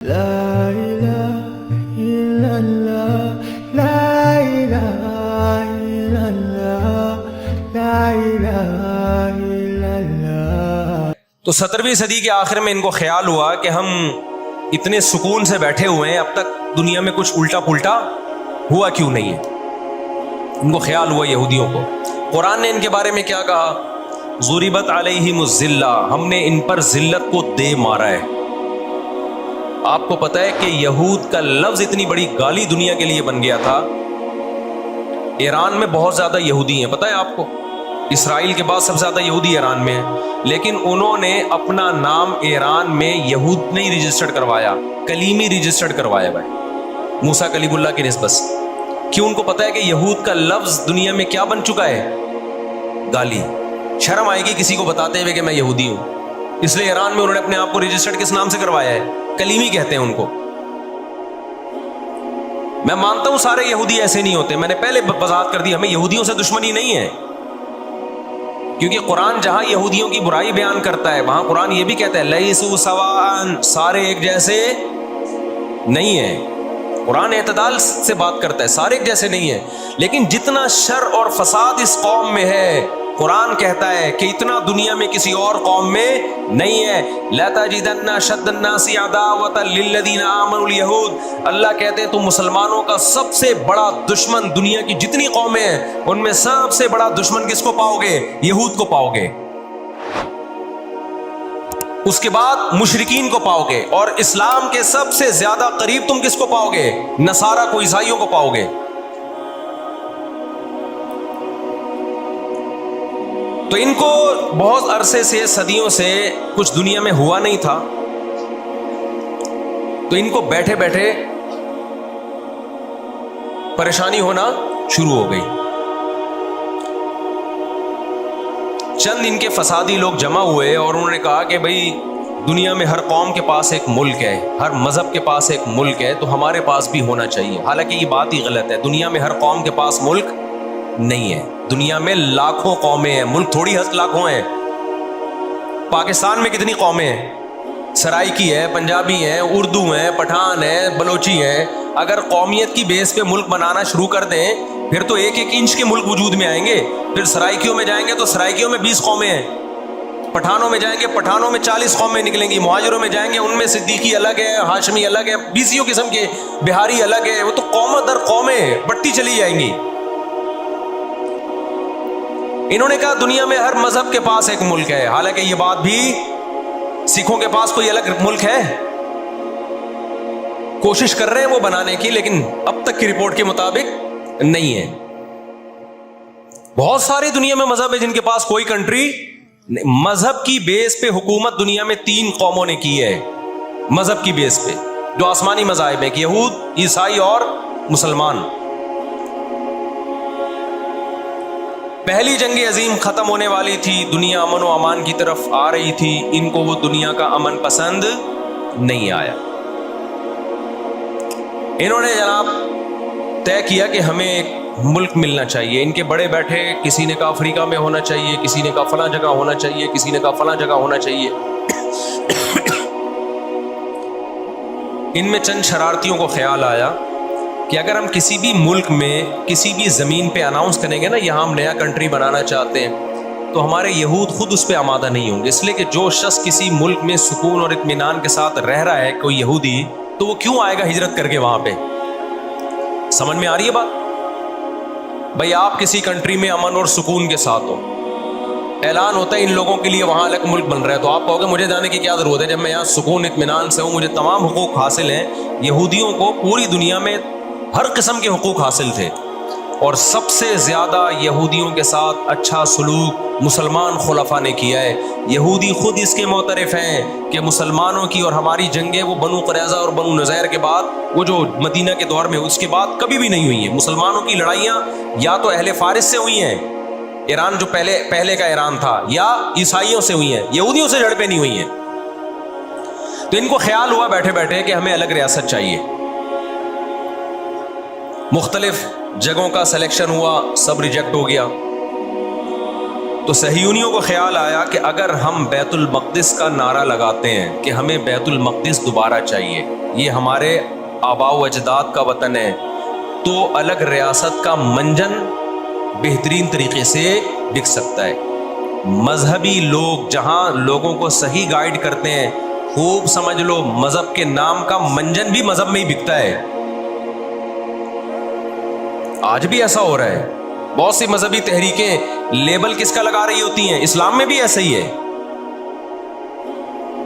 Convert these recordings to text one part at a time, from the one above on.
لا إله إلا الله لا إله إلا الله لا إله إلا الله۔ تو 17ویں صدی کے آخر میں ان کو خیال ہوا کہ ہم اتنے سکون سے بیٹھے ہوئے ہیں، اب تک دنیا میں کچھ الٹا پلٹا ہوا کیوں نہیں ہے؟ ان کو خیال ہوا یہودیوں کو۔ قرآن نے ان کے بارے میں کیا کہا؟ ضربت علیہم الذلہ، ہم نے ان پر ذلت کو دے مارا ہے۔ آپ کو پتہ ہے کہ یہود کا لفظ اتنی بڑی گالی دنیا کے لیے بن گیا تھا۔ ایران میں بہت زیادہ یہودی ہیں، پتہ ہے آپ کو؟ اسرائیل کے بعد سب سے زیادہ یہودی ایران میں ہیں، لیکن انہوں نے اپنا نام ایران میں یہود نہیں رجسٹرڈ کروایا، کلیمی رجسٹرڈ کروایا بھائی، موسیٰ کلیم اللہ کی نسبت سے۔ کیوں؟ ان کو پتہ ہے کہ یہود کا لفظ دنیا میں کیا بن چکا ہے؟ گالی۔ شرم آئے گی کسی کو بتاتے ہوئے کہ میں یہودی ہوں، اس لیے ایران میں انہوں نے اپنے آپ کو رجسٹرڈ کس نام سے کروایا ہے؟ کلیمی کہتے ہیں ان کو۔ میں مانتا ہوں سارے یہودی ایسے نہیں ہوتے، میں نے پہلے وضاحت کر دی، ہمیں یہودیوں سے دشمنی نہیں ہے، کیونکہ قرآن جہاں یہودیوں کی برائی بیان کرتا ہے وہاں قرآن یہ بھی کہتا ہے لیسوا سواء، سارے ایک جیسے نہیں ہیں۔ قرآن اعتدال سے بات کرتا ہے، سارے ایک جیسے نہیں ہیں، لیکن جتنا شر اور فساد اس قوم میں ہے قرآن کہتا ہے کہ اتنا دنیا میں کسی اور قوم میں نہیں ہے۔ لَتَجِدَنَّ أَشَدَّ النَّاسِ عَدَاوَةً لِلَّذِينَ آمَنُوا الْيَهُودَ، اللہ کہتے ہیں تم مسلمانوں کا سب سے بڑا دشمن دنیا کی جتنی قومیں ہیں ان میں سب سے بڑا دشمن کس کو پاؤ گے؟ یہود کو پاؤ گے، اس کے بعد مشرکین کو پاؤ گے، اور اسلام کے سب سے زیادہ قریب تم کس کو پاؤ گے؟ نصارہ کو، عیسائیوں کو پاؤ گے۔ تو ان کو بہت عرصے سے، صدیوں سے کچھ دنیا میں ہوا نہیں تھا، تو ان کو بیٹھے بیٹھے پریشانی ہونا شروع ہو گئی۔ چند ان کے فسادی لوگ جمع ہوئے اور انہوں نے کہا کہ بھئی دنیا میں ہر قوم کے پاس ایک ملک ہے، ہر مذہب کے پاس ایک ملک ہے، تو ہمارے پاس بھی ہونا چاہیے۔ حالانکہ یہ بات ہی غلط ہے، دنیا میں ہر قوم کے پاس ملک نہیں ہے، دنیا میں لاکھوں قومیں ہیں، ملک تھوڑی لاکھوں ہیں۔ پاکستان میں کتنی قومیں ہیں؟ سرائکی ہے، پنجابی ہیں، اردو ہیں، پٹھان ہیں، بلوچی ہیں۔ اگر قومیت کی بیس پہ ملک بنانا شروع کر دیں پھر تو 1-1 انچ کے ملک وجود میں آئیں گے۔ پھر سرائکیوں میں جائیں گے تو سرائکیوں میں 20 قومیں ہیں، پٹھانوں میں جائیں گے پٹھانوں میں 40 قومیں نکلیں گی، مہاجروں میں جائیں گے ان میں صدیقی الگ ہے، ہاشمی الگ ہے، 20 قسم کے، بہاری الگ ہے، وہ تو قوم در قومیں بڑھتی چلی جائیں گی۔ انہوں نے کہا دنیا میں ہر مذہب کے پاس ایک ملک ہے، حالانکہ یہ بات بھی سکھوں کے پاس کوئی الگ ملک ہے؟ کوشش کر رہے ہیں وہ بنانے کی، لیکن اب تک کی رپورٹ کے مطابق نہیں ہے۔ بہت ساری دنیا میں مذہب ہے جن کے پاس کوئی کنٹری، مذہب کی بیس پہ حکومت دنیا میں 3 قوموں نے کی ہے، مذہب کی بیس پہ، جو آسمانی مذاہب ہیں، یہود، عیسائی اور مسلمان۔ پہلی جنگ عظیم ختم ہونے والی تھی، دنیا امن و امان کی طرف آ رہی تھی، ان کو وہ دنیا کا امن پسند نہیں آیا۔ انہوں نے جناب طے کیا کہ ہمیں ایک ملک ملنا چاہیے۔ ان کے بڑے بیٹھے، کسی نے کہا افریقہ میں ہونا چاہیے، کسی نے کہا فلاں جگہ ہونا چاہیے، کسی نے کہا فلاں جگہ ہونا چاہیے۔ ان میں چند شرارتیوں کو خیال آیا کہ اگر ہم کسی بھی ملک میں کسی بھی زمین پہ اناؤنس کریں گے نا یہاں ہم نیا کنٹری بنانا چاہتے ہیں، تو ہمارے یہود خود اس پہ آمادہ نہیں ہوں گے، اس لیے کہ جو شخص کسی ملک میں سکون اور اطمینان کے ساتھ رہ رہا ہے، کوئی یہودی، تو وہ کیوں آئے گا ہجرت کر کے وہاں پہ؟ سمجھ میں آ رہی ہے بات؟ بھائی آپ کسی کنٹری میں امن اور سکون کے ساتھ ہو، اعلان ہوتا ہے ان لوگوں کے لیے وہاں الگ ملک بن رہا ہے، تو آپ کہو گے مجھے جانے کی کیا ضرورت ہے جب میں یہاں سکون اطمینان سے ہوں، مجھے تمام حقوق حاصل ہیں۔ یہودیوں کو پوری دنیا میں ہر قسم کے حقوق حاصل تھے، اور سب سے زیادہ یہودیوں کے ساتھ اچھا سلوک مسلمان خلفاء نے کیا ہے۔ یہودی خود اس کے معترف ہیں کہ مسلمانوں کی اور ہماری جنگیں وہ بنو قریظہ اور بنو نذیر کے بعد، وہ جو مدینہ کے دور میں اس کے بعد کبھی بھی نہیں ہوئی ہیں۔ مسلمانوں کی لڑائیاں یا تو اہل فارس سے ہوئی ہیں، ایران جو پہلے کا ایران تھا، یا عیسائیوں سے ہوئی ہیں، یہودیوں سے جھڑپیں نہیں ہوئی ہیں۔ تو ان کو خیال ہوا بیٹھے بیٹھے کہ ہمیں الگ ریاست چاہیے۔ مختلف جگہوں کا سلیکشن ہوا، سب ریجیکٹ ہو گیا۔ تو صہیونیوں کو خیال آیا کہ اگر ہم بیت المقدس کا نعرہ لگاتے ہیں کہ ہمیں بیت المقدس دوبارہ چاہیے، یہ ہمارے آباء و اجداد کا وطن ہے، تو الگ ریاست کا منجن بہترین طریقے سے بک سکتا ہے۔ مذہبی لوگ جہاں لوگوں کو صحیح گائیڈ کرتے ہیں، خوب سمجھ لو مذہب کے نام کا منجن بھی مذہب میں ہی بکتا ہے۔ آج بھی ایسا ہو رہا ہے، بہت سی مذہبی تحریکیں لیبل کس کا لگا رہی ہوتی ہیں؟ اسلام میں بھی ایسا ہی ہے۔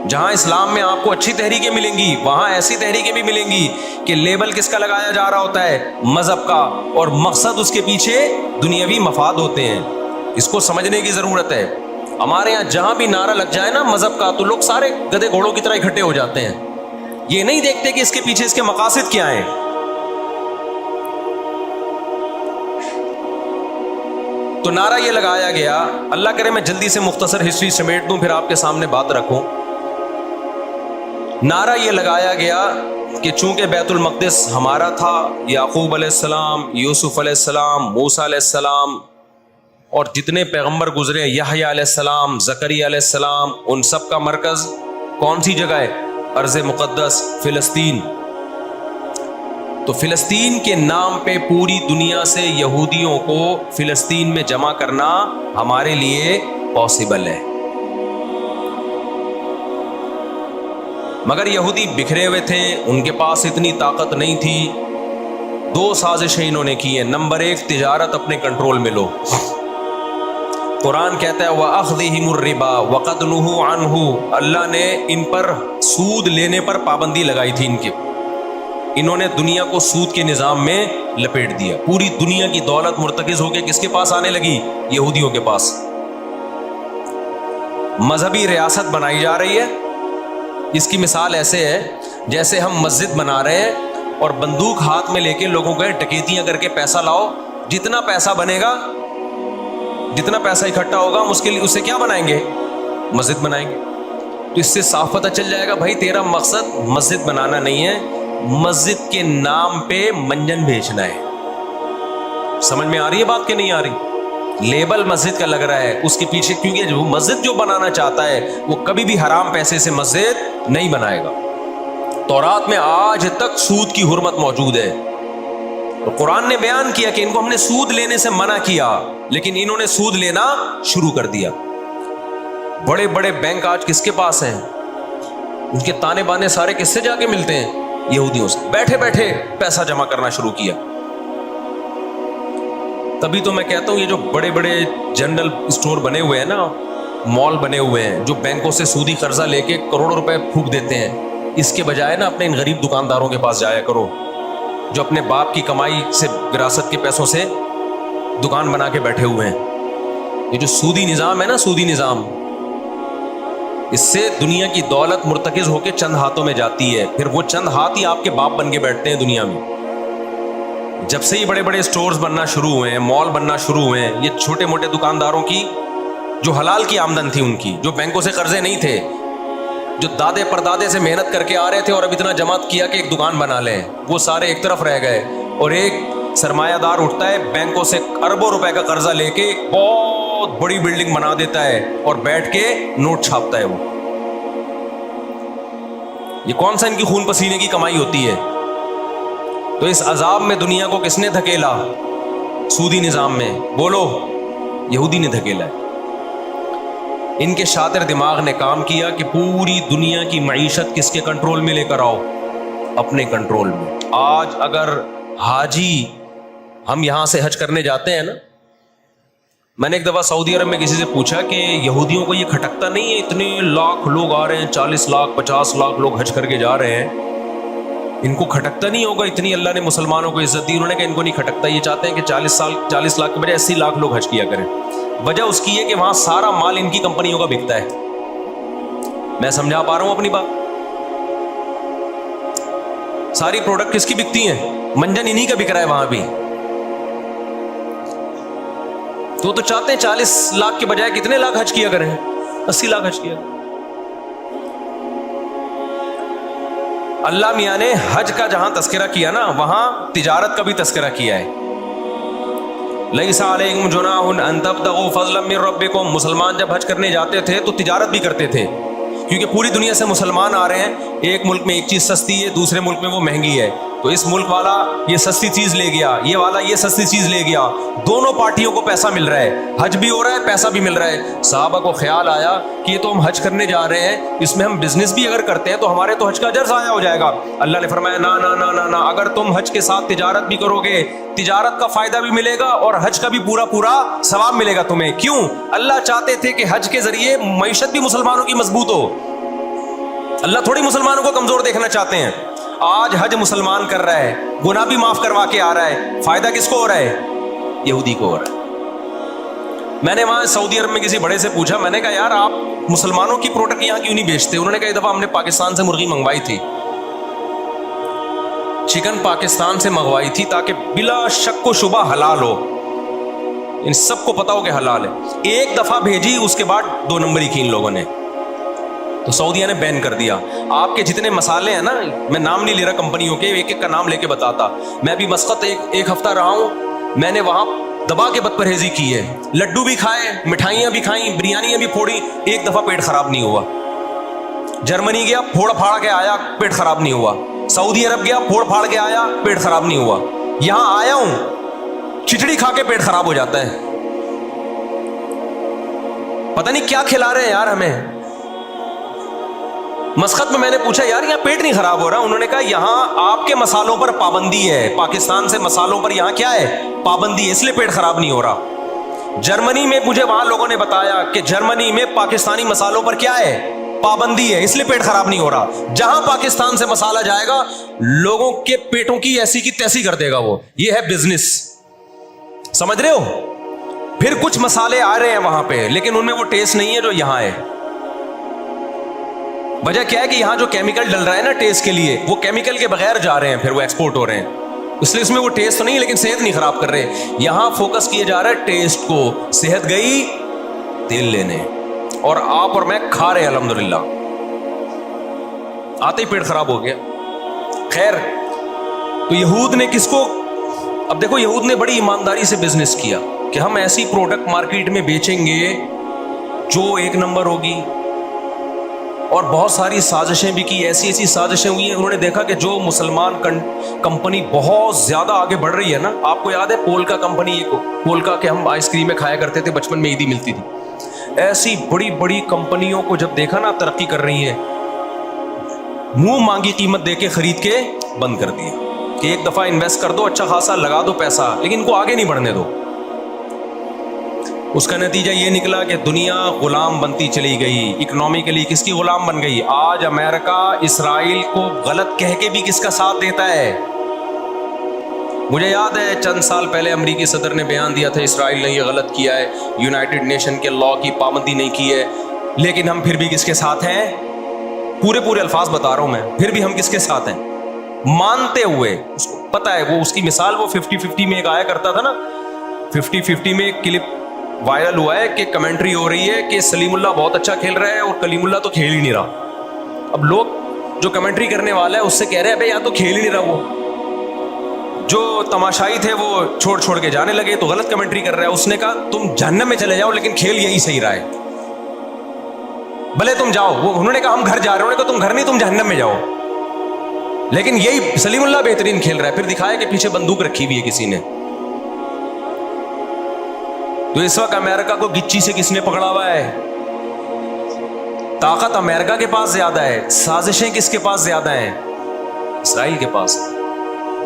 جہاں اسلام میں آپ کو اچھی تحریکیں ملیں گی، وہاں ایسی تحریکیں بھی ملیں گی کہ لیبل کس کا لگایا جا رہا ہوتا ہے؟ مذہب کا، اور مقصد اس کے پیچھے دنیاوی مفاد ہوتے ہیں۔ اس کو سمجھنے کی ضرورت ہے۔ ہمارے یہاں جہاں بھی نعرہ لگ جائے نا مذہب کا، تو لوگ سارے گدھے گھوڑوں کی طرح اکٹھے ہو جاتے ہیں، یہ نہیں دیکھتے کہ اس کے پیچھے اس کے مقاصد کیا ہیں۔ تو نعرہ یہ لگایا گیا، اللہ کرے میں جلدی سے مختصر ہسٹری سمیٹ دوں پھر آپ کے سامنے بات رکھوں۔ نعرہ یہ لگایا گیا کہ چونکہ بیت المقدس ہمارا تھا، یعقوب علیہ السلام، یوسف علیہ السلام، موسیٰ علیہ السلام اور جتنے پیغمبر گزرے، یحییٰ علیہ السلام، زکریا علیہ السلام، ان سب کا مرکز کون سی جگہ ہے؟ ارض مقدس فلسطین۔ تو فلسطین کے نام پہ پوری دنیا سے یہودیوں کو فلسطین میں جمع کرنا ہمارے لیے پاسبل ہے، مگر یہودی بکھرے ہوئے تھے، ان کے پاس اتنی طاقت نہیں تھی۔ دو سازشیں انہوں نے کی ہیں۔ نمبر ایک، تجارت اپنے کنٹرول میں لو۔ قرآن کہتا ہے وَأَخْذِهِمُ الرِّبَا وَقَدْ نُهُوا عَنْهُ، اللہ نے ان پر سود لینے پر پابندی لگائی تھی ان کے۔ انہوں نے دنیا کو سود کے نظام میں لپیٹ دیا۔ پوری دنیا کی دولت مرتکز ہو کے کس کے پاس آنے لگی؟ یہودیوں کے پاس۔ مذہبی ریاست بنائی جا رہی ہے۔ اس کی مثال ایسے ہے جیسے ہم مسجد بنا رہے ہیں اور بندوق ہاتھ میں لے کے لوگوں کو ڈکیتیاں کر کے پیسہ لاؤ، جتنا پیسہ بنے گا، جتنا پیسہ اکٹھا ہوگا ہم اس کے لیے اسے کیا بنائیں گے؟ مسجد بنائیں گے۔ تو اس سے صاف پتہ چل جائے گا بھائی تیرا مقصد مسجد بنانا نہیں ہے، مسجد کے نام پہ منجن بھیجنا ہے۔ سمجھ میں آ رہی ہے بات کہ نہیں آ رہی؟ لیبل مسجد کا لگ رہا ہے، اس کے پیچھے کیونکہ جو مسجد جو بنانا چاہتا ہے وہ کبھی بھی حرام پیسے سے مسجد نہیں بنائے گا۔ تورات میں آج تک سود کی حرمت موجود ہے۔ قرآن نے بیان کیا کہ ان کو ہم نے سود لینے سے منع کیا، لیکن انہوں نے سود لینا شروع کر دیا۔ بڑے بڑے بینک آج کس کے پاس ہیں؟ ان کے تانے بانے سارے کس سے جا کے ملتے ہیں؟ یہودیوں سے۔ بیٹھے بیٹھے پیسہ جمع کرنا شروع کیا۔ تبھی تو میں کہتا ہوں یہ جو بڑے بڑے جنرل اسٹور بنے ہوئے ہیں نا، مال بنے ہوئے ہیں، جو بینکوں سے سودی قرضہ لے کے کروڑوں روپے پھونک دیتے ہیں، اس کے بجائے نا اپنے ان غریب دکانداروں کے پاس جایا کرو جو اپنے باپ کی کمائی سے، وراثت کے پیسوں سے دکان بنا کے بیٹھے ہوئے ہیں۔ یہ جو سودی نظام ہے نا، سودی نظام، اس سے دنیا کی دولت مرتکز ہو کے چند ہاتھوں میں جاتی ہے، پھر وہ چند ہاتھ ہی آپ کے باپ بن کے بیٹھتے ہیں دنیا میں۔ جب سے یہ بڑے بڑے سٹورز بننا شروع ہوئے ہیں، مال بننا شروع ہوئے ہیں، یہ چھوٹے موٹے دکانداروں کی جو حلال کی آمدن تھی، ان کی جو بینکوں سے قرضے نہیں تھے، جو دادے پردادے سے محنت کر کے آ رہے تھے اور اب اتنا جمع کیا کہ ایک دکان بنا لیں، وہ سارے ایک طرف رہ گئے، اور ایک سرمایہ دار اٹھتا ہے بینکوں سے اربوں روپے کا قرضہ لے کے بہت بڑی بلڈنگ بنا دیتا ہے اور بیٹھ کے نوٹ چھاپتا ہے۔ وہ یہ کون سا ان کی خون پسینے کی کمائی ہوتی ہے؟ تو اس عذاب میں دنیا کو کس نے دھکیلا؟ سودی نظام میں، بولو، یہودی نے دھکیلا ہے۔ ان کے شاطر دماغ نے کام کیا کہ پوری دنیا کی معیشت کس کے کنٹرول میں لے کر آؤ؟ اپنے کنٹرول میں۔ آج اگر حاجی، ہم یہاں سے حج کرنے جاتے ہیں نا، میں نے ایک دفعہ سعودی عرب میں کسی سے پوچھا کہ یہودیوں کو یہ کھٹکتا نہیں ہے، اتنے لاکھ لوگ آ رہے ہیں، 40 لاکھ 50 لاکھ لوگ حج کر کے جا رہے ہیں، ان کو کھٹکتا نہیں ہوگا؟ اتنی اللہ نے مسلمانوں کو عزت دی۔ انہوں نے کہا ان کو نہیں کھٹکتا، یہ چاہتے ہیں کہ 40 لاکھ کے بجائے 80 لاکھ لوگ حج کیا کریں۔ وجہ اس کی ہے کہ وہاں سارا مال ان کی کمپنیوں کا بکتا ہے۔ میں سمجھا پا رہا ہوں اپنی بات؟ ساری پروڈکٹ کس کی بکتی ہیں؟ منجن انہی کا بک رہا ہے وہاں بھی۔ تو چاہتے ہیں 40 لاکھ کے بجائے کتنے لاکھ حج کیا کریں؟ 80 لاکھ حج کیا کریں۔ اللہ میاں نے حج کا جہاں تذکرہ کیا نا، وہاں تجارت کا بھی تذکرہ کیا ہے۔ لیس علیکم جناح ان تبتغوا فضلا من ربکم. مسلمان جب حج کرنے جاتے تھے تو تجارت بھی کرتے تھے, کیونکہ پوری دنیا سے مسلمان آ رہے ہیں. ایک ملک میں ایک چیز سستی ہے, دوسرے ملک میں وہ مہنگی ہے, تو اس ملک والا یہ سستی چیز لے گیا, یہ والا یہ سستی چیز لے گیا, دونوں پارٹیوں کو پیسہ مل رہا ہے, حج بھی ہو رہا ہے, پیسہ بھی مل رہا ہے. صحابہ کو خیال آیا کہ یہ تو ہم حج کرنے جا رہے ہیں, اس میں ہم بزنس بھی اگر کرتے ہیں تو ہمارے تو حج کا اجر ضائع ہو جائے گا. اللہ نے فرمایا نا نا نا نا نا, اگر تم حج کے ساتھ تجارت بھی کرو گے, تجارت کا فائدہ بھی ملے گا اور حج کا بھی پورا پورا ثواب ملے گا تمہیں. کیوں؟ اللہ چاہتے تھے کہ حج کے ذریعے معیشت بھی مسلمانوں کی مضبوط ہو. اللہ تھوڑی مسلمانوں کو کمزور دیکھنا چاہتے ہیں. آج حج مسلمان کر رہا ہے, گناہ بھی معاف کروا کے آ رہا ہے, فائدہ کس کو ہو رہا ہے؟ یہودی کو ہو رہا ہے. میں نے وہاں سعودی عرب میں کسی بڑے سے پوچھا, میں نے کہا یار آپ مسلمانوں کی پروڈکٹ یہاں کیوں نہیں بیچتے؟ انہوں نے کہا ایک دفعہ ہم نے پاکستان سے مرغی منگوائی تھی, چکن پاکستان سے منگوائی تھی تاکہ بلا شک و شبہ حلال ہو, ان سب کو پتا ہو کہ حلال ہے. ایک دفعہ بھیجی, اس کے بعد 2 نمبری کی ان لوگوں نے, تو سعودیہ نے بین کر دیا. آپ کے جتنے مسالے ہیں نا, میں نام نہیں لے رہا کمپنیوں کے, ایک ایک کا نام لے کے بتاتا. میں ابھی مسقط ایک ہفتہ رہا ہوں, میں نے وہاں دبا کے بد پرہیزی کی ہے. لڈو بھی کھائے, مٹھائیاں بھی کھائیں, بریانیاں بھی پھوڑی, ایک دفعہ پیٹ خراب نہیں ہوا. جرمنی گیا, پھوڑ پھاڑ کے آیا, پیٹ خراب نہیں ہوا. سعودی عرب گیا, پھوڑ پھاڑ کے آیا, پیٹ خراب نہیں ہوا. یہاں آیا ہوں, کھچڑی کھا کے پیٹ خراب ہو جاتا ہے. پتہ نہیں کیا کھلا رہے ہیں یار ہمیں. مسقط میں نے پوچھا یار یہاں پیٹ نہیں خراب ہو رہا؟ انہوں نے کہا یہاں آپ کے مسالوں پر پابندی ہے, پاکستان سے مسالوں پر یہاں کیا ہے؟ پابندی ہے, اس لیے پیٹ خراب نہیں ہو رہا. جرمنی میں مجھے وہاں لوگوں نے بتایا کہ جرمنی میں پاکستانی مسالوں پر کیا ہے؟ پابندی ہے, اس لیے پیٹ خراب نہیں ہو رہا. جہاں پاکستان سے مسالہ جائے گا لوگوں کے پیٹوں کی ایسی کی تیسی کر دے گا وہ. یہ ہے بزنس, سمجھ رہے ہو؟ پھر کچھ مسالے آ رہے ہیں وہاں پہ, لیکن ان میں وہ ٹیسٹ نہیں ہے جو یہاں ہے. وجہ کیا ہے کہ یہاں جو کیمیکل ڈل رہا ہے نا ٹیسٹ کے لیے, وہ کیمیکل کے بغیر جا رہے ہیں, پھر وہ ایکسپورٹ ہو رہے ہیں, اس لیے اس میں وہ ٹیسٹ تو نہیں, لیکن صحت نہیں خراب کر رہے. یہاں فوکس کیا جا رہا ہے ٹیسٹ کو. صحت گئی تیل لینے, اور آپ اور میں کھا رہے ہیں الحمدللہ, آتے ہی پیٹ خراب ہو گیا. خیر, تو یہود نے کس کو, اب دیکھو یہود نے بڑی ایمانداری سے بزنس کیا کہ ہم ایسی پروڈکٹ مارکیٹ میں بیچیں گے جو 1 نمبر ہوگی, اور بہت ساری سازشیں بھی کی, ایسی ایسی سازشیں ہوئی ہیں. انہوں نے دیکھا کہ جو مسلمان کمپنی بہت زیادہ آگے بڑھ رہی ہے نا, آپ کو یاد ہے پولکا کمپنی, پولکا کے ہم آئس کریم میں کھایا کرتے تھے بچپن میں, عیدی ملتی تھی. ایسی بڑی بڑی کمپنیوں کو جب دیکھا نا ترقی کر رہی ہیں, منہ مانگی قیمت دے کے خرید کے بند کر دی کہ ایک دفعہ انویسٹ کر دو, اچھا خاصا لگا دو پیسہ, لیکن ان کو آگے نہیں بڑھنے دو. اس کا نتیجہ یہ نکلا کہ دنیا غلام بنتی چلی گئی. اکنامکلی کس کی غلام بن گئی؟ آج امریکہ اسرائیل کو غلط کہہ کے بھی کس کا ساتھ دیتا ہے؟ مجھے یاد ہے چند سال پہلے امریکی صدر نے بیان دیا تھا اسرائیل نے یہ غلط کیا ہے, یونائٹڈ نیشن کے لا کی پابندی نہیں کی ہے, لیکن ہم پھر بھی کس کے ساتھ ہیں؟ پورے الفاظ بتا رہا ہوں میں, پھر بھی ہم کس کے ساتھ ہیں؟ مانتے ہوئے. اس کو پتا ہے, وہ اس کی مثال وہ 50-50 میں ایک آیا کرتا تھا نا, 50-50 میں ایک کلپ وائرل ہوا ہے کہ کمنٹری ہو رہی ہے کہ سلیم اللہ بہت اچھا کھیل رہا ہے اور کلیم اللہ تو کھیل ہی نہیں رہا. اب لوگ جو کمنٹری کرنے والا ہے اس سے کہہ رہے ہیں بھائی یا تو کھیل ہی نہیں رہا, وہ جو تماشائی تھے وہ چھوڑ کے جانے لگے, تو غلط کمنٹری کر رہا ہے. اس نے کہا تم جہنم میں چلے جاؤ لیکن کھیل یہی صحیح رہا ہے, بھلے تم جاؤ. انہوں نے کہا ہم گھر جا رہے ہیں, انہوں نے کہا تم گھر نہیں, تم جہنم میں جاؤ, لیکن یہی سلیم اللہ بہترین کھیل رہا ہے. پھر دکھایا کہ پیچھے بندوق رکھی ہوئی ہے کسی نے. تو اس وقت امریکہ کو گچی سے کس نے پکڑا ہوا ہے؟ طاقت امریکہ کے پاس زیادہ ہے, سازشیں کس کے پاس زیادہ ہیں؟ اسرائیل کے پاس.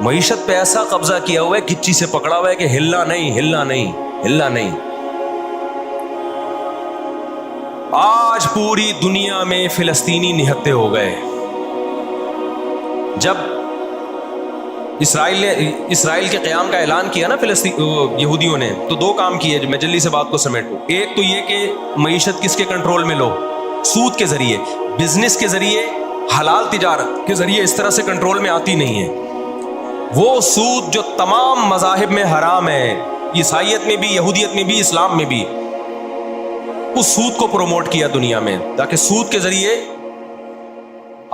معیشت پہ ایسا قبضہ کیا ہوا ہے, گچی سے پکڑا ہوا ہے کہ ہلنا نہیں. آج پوری دنیا میں فلسطینی نہتے ہو گئے. جب اسرائیل کے قیام کا اعلان کیا نا یہودیوں نے, تو 2 کام کیے, میں جلدی سے بات کو سمیٹوں. ایک تو یہ کہ معیشت کس کے کنٹرول میں لو؟ سود کے ذریعے, بزنس کے ذریعے, حلال تجارت کے ذریعے اس طرح سے کنٹرول میں آتی نہیں ہے. وہ سود جو تمام مذاہب میں حرام ہے, عیسائیت میں بھی, یہودیت میں بھی, اسلام میں بھی, اس سود کو پروموٹ کیا دنیا میں, تاکہ سود کے ذریعے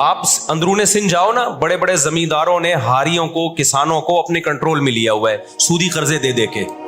آپ اندرون سندھ جاؤ نا, بڑے بڑے زمینداروں نے ہاریوں کو, کسانوں کو اپنے کنٹرول میں لیا ہوا ہے سودی قرضے دے کے.